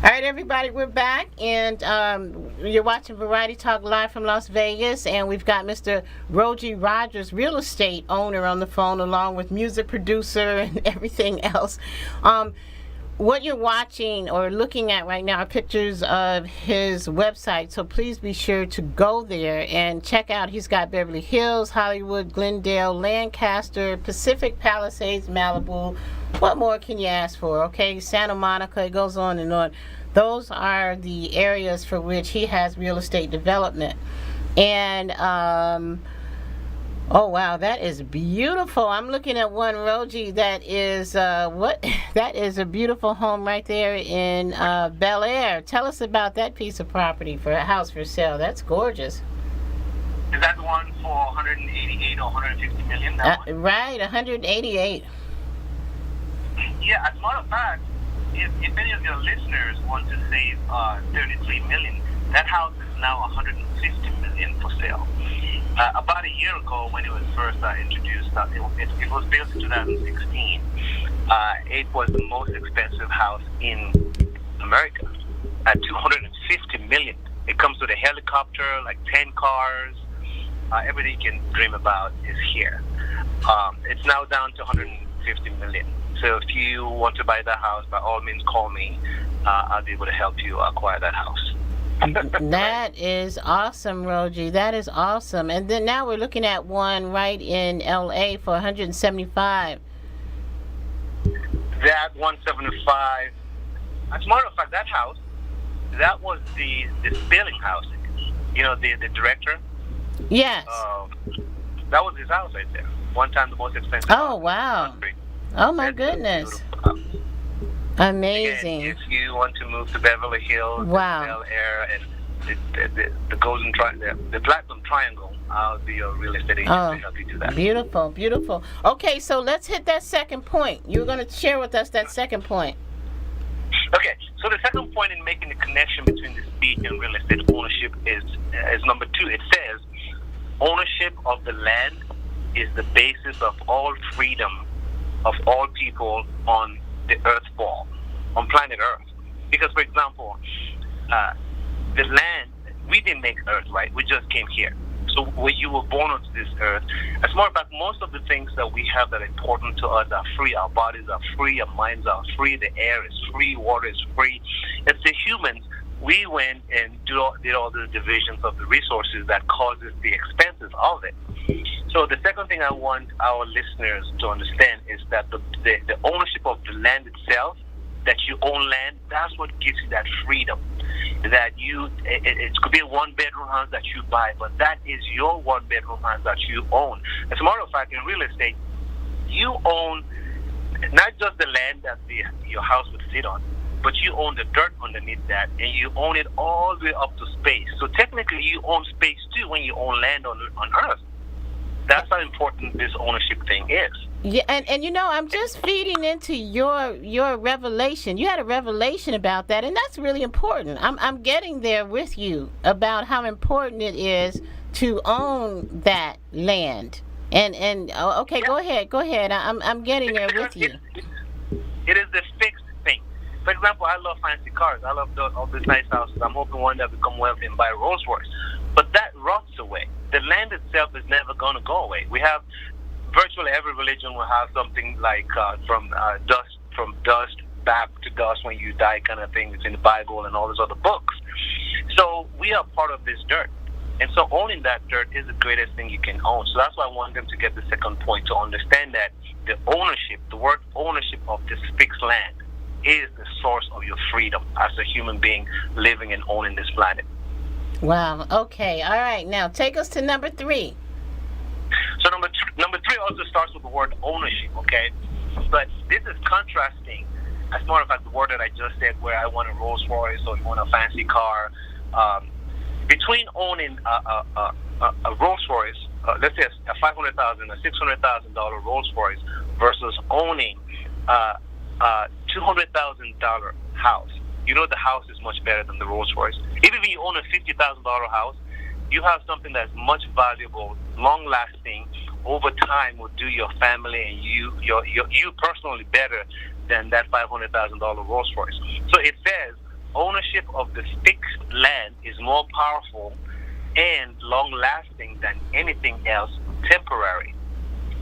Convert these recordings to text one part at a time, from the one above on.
All right, everybody, we're back, and you're watching Variety Talk live from Las Vegas, and we've got Mr. Rogie Rogers, real estate owner, on the phone, along with music producer and everything else. What you're watching or looking at right now are pictures of his website, so please be sure to go there and check out. He's got Beverly Hills, Hollywood, Glendale, Lancaster, Pacific Palisades, Malibu. What more can you ask for? Okay, Santa Monica, it goes on and on. Those are the areas for which he has real estate development. And oh wow, that is beautiful. I'm looking at one, Rogie, that is that is a beautiful home right there in Bel Air. Tell us about that piece of property for a house for sale. That's gorgeous. Is that the one for 188 or 150 million? That one? Right, 188. Yeah, as a matter of fact, if any of your listeners want to save 33 million, that house is now 150 million for sale. About a year ago, when it was first introduced, it was built in 2016. It was the most expensive house in America at 250 million. It comes with a helicopter, like 10 cars. Everything you can dream about is here. It's now down to 150 million. So if you want to buy that house, by all means, call me. I'll be able to help you acquire that house. That is awesome, Rogie. That is awesome. And then now we're looking at one right in LA for 175. That 175. As a matter of fact, that house, that was the Spelling house. You know, the director. Yes. That was his house right there. One time the most expensive. Oh wow. Oh my goodness. Amazing. Again, if you want to move to Beverly Hills, wow, Bel Air, and the golden the platinum triangle, I'll be your real estate agent to help you do that. Beautiful, beautiful. Okay, so let's hit that second point. You're going to share with us that second point. Okay, so the second point in making the connection between the speed and real estate ownership is number 2. It says ownership of the land is the basis of all freedom of all people on the earth ball, on planet Earth. Because, for example, the land, we didn't make Earth, right? We just came here. So when you were born onto this Earth, as a matter of fact, most of the things that we have that are important to us are free. Our bodies are free, our minds are free, the air is free, water is free. It's the humans, we went and did all the divisions of the resources that causes the expenses of it. So the second thing I want our listeners to understand is that the ownership of the land itself, that you own land, that's what gives you that freedom. That it could be a one-bedroom house that you buy, but that is your one-bedroom house that you own. As a matter of fact, in real estate, you own not just the land that your house would sit on, but you own the dirt underneath that, and you own it all the way up to space. So technically, you own space too when you own land on Earth. That's how important this ownership thing is. Yeah, and you know, I'm just feeding into your revelation. You had a revelation about that, and that's really important. I'm getting there with you about how important it is to own that land. And okay, yeah. Go ahead. I'm getting there with you. It is the fixed thing. For example, I love fancy cars. I love all these nice houses. I'm hoping one day I'll become wealthy and buy a Rolls Royce. But that rots away. The land itself is never going to go away. We have virtually every religion will have something like from dust back to dust when you die kind of thing. It's in the Bible and all those other books. So we are part of this dirt. And so owning that dirt is the greatest thing you can own. So that's why I want them to get the second point, to understand that the ownership, the word ownership of this fixed land is the source of your freedom as a human being living and owning this planet. Wow. Okay. All right. Now take us to number 3. So number 3 also starts with the word ownership, okay? But this is contrasting, as a matter of fact, the word that I just said, where I want a Rolls Royce or you want a fancy car. Between owning a Rolls Royce, let's say a $500,000, a $600,000 Rolls Royce, versus owning a $200,000 house. You know the house is much better than the Rolls Royce. Even if you own a $50,000 house, you have something that's much valuable, long-lasting, over time will do your family and you personally better than that $500,000 Rolls Royce. So it says ownership of the fixed land is more powerful and long-lasting than anything else temporary.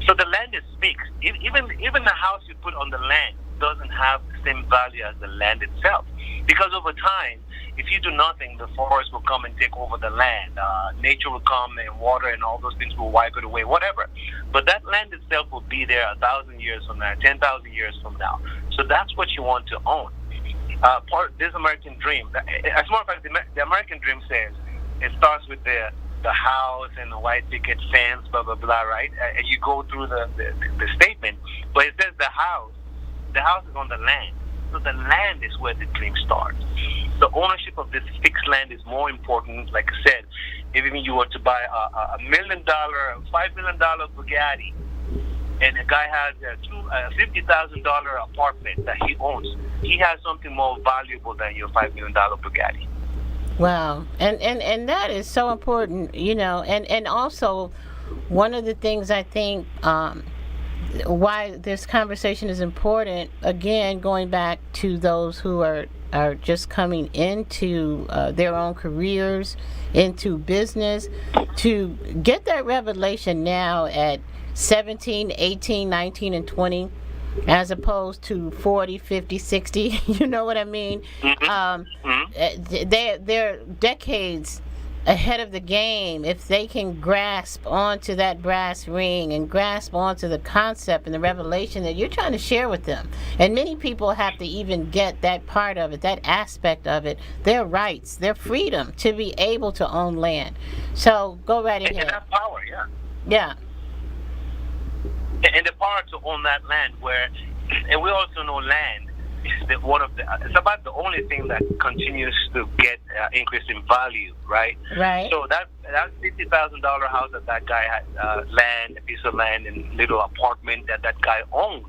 So the land is fixed. Even the house you put on the land doesn't have the same value as the land itself. Because over time, if you do nothing, the forest will come and take over the land. Nature will come and water and all those things will wipe it away, whatever. But that land itself will be there 1,000 years from now, 10,000 years from now. So that's what you want to own. This American dream, as a matter of fact, the American dream says it starts with the house and the white picket fence, blah, blah, blah, right? And you go through the statement, but it says the house is on the land. So the land is where the dream starts. The ownership of this fixed land is more important. Like I said, if even you were to buy a $1 million, $5 million Bugatti, and a guy has a $50,000 apartment that he owns, he has something more valuable than your $5 million Bugatti. Wow. And that is so important, and also one of the things I think why this conversation is important, again, going back to those who are just coming into their own careers, into business, to get that revelation now at 17, 18, 19, and 20, as opposed to 40, 50, 60, you know what I mean? They're decades ahead of the game if they can grasp onto that brass ring and grasp onto the concept and the revelation that you're trying to share with them. And many people have to even get that part of it, that aspect of it, their rights, their freedom to be able to own land. So go right ahead. And that power, yeah. Yeah. And the power to own that land, and we also know land is it's about the only thing that continues to get increase in value, right? Right. So that $50,000 house that guy had, land, a piece of land, and little apartment that guy owned.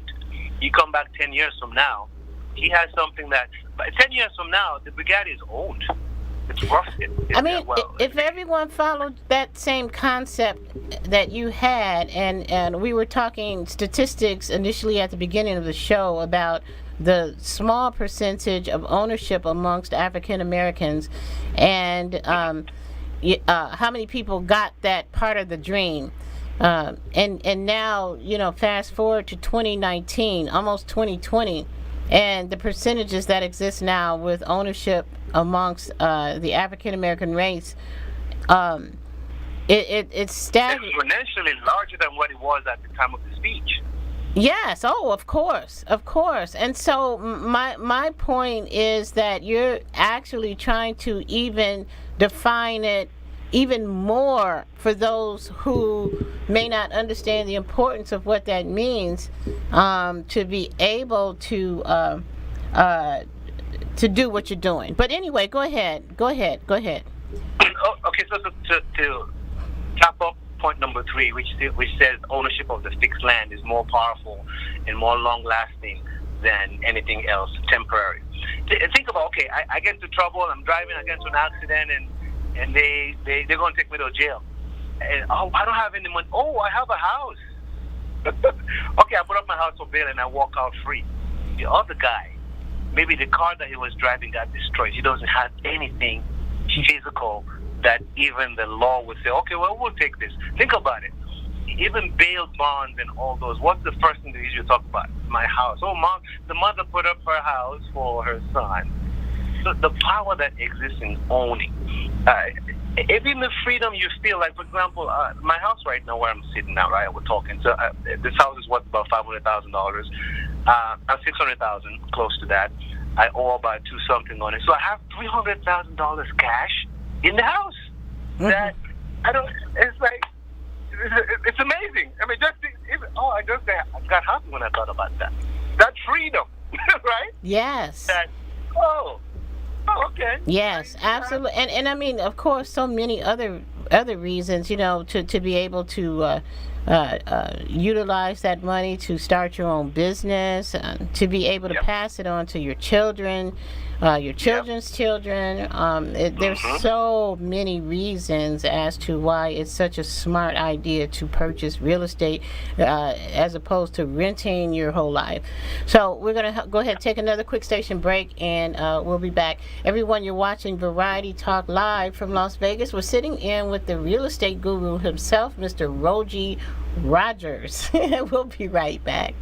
You come back 10 years from now, he has something that. But 10 years from now, the Bugatti is owned. It's rusted. If everyone followed that same concept that you had, and we were talking statistics initially at the beginning of the show about the small percentage of ownership amongst African Americans, and how many people got that part of the dream, and now fast forward to 2019, almost 2020. And the percentages that exist now with ownership amongst the African American race, it's staggering. Exponentially larger than what it was at the time of the speech. Yes. Oh, of course. And so my point is that you're actually trying to even define it even more for those who may not understand the importance of what that means, to be able to do what you're doing. But anyway, go ahead. Oh, okay, so to cap up point number 3, which says ownership of the fixed land is more powerful and more long-lasting than anything else temporary. Think about, okay, I get into trouble, I'm driving, I get into an accident, and they're going to take me to jail. And, I don't have any money. Oh, I have a house. Okay, I put up my house for bail and I walk out free. The other guy, maybe the car that he was driving got destroyed. He doesn't have anything physical that even the law would say, okay, well, we'll take this. Think about it. Even bail bonds and all those, what's the first thing they usually talk about? My house. Oh, mom, the mother put up her house for her son. So the power that exists in owning. Even the freedom you feel, like, for example, my house right now where I'm sitting now, right, we're talking. So this house is worth about $500,000. I'm $600,000, close to that. I owe about $2 something on it. So I have $300,000 cash in the house. Mm-hmm. That I don't. It's like it's amazing. I mean, I got happy when I thought about that. That freedom, right? Yes. Okay. Yes, absolutely. And I mean, of course, so many other reasons, to be able to utilize that money to start your own business, to be able to pass it on to your children, your children's children. There's so many reasons as to why it's such a smart idea to purchase real estate as opposed to renting your whole life. So we're going to go ahead and take another quick station break, and we'll be back. Everyone, you're watching Variety Talk Live from Las Vegas. We're sitting in with the real estate guru himself, Mr. Roji Rogers. We'll be right back.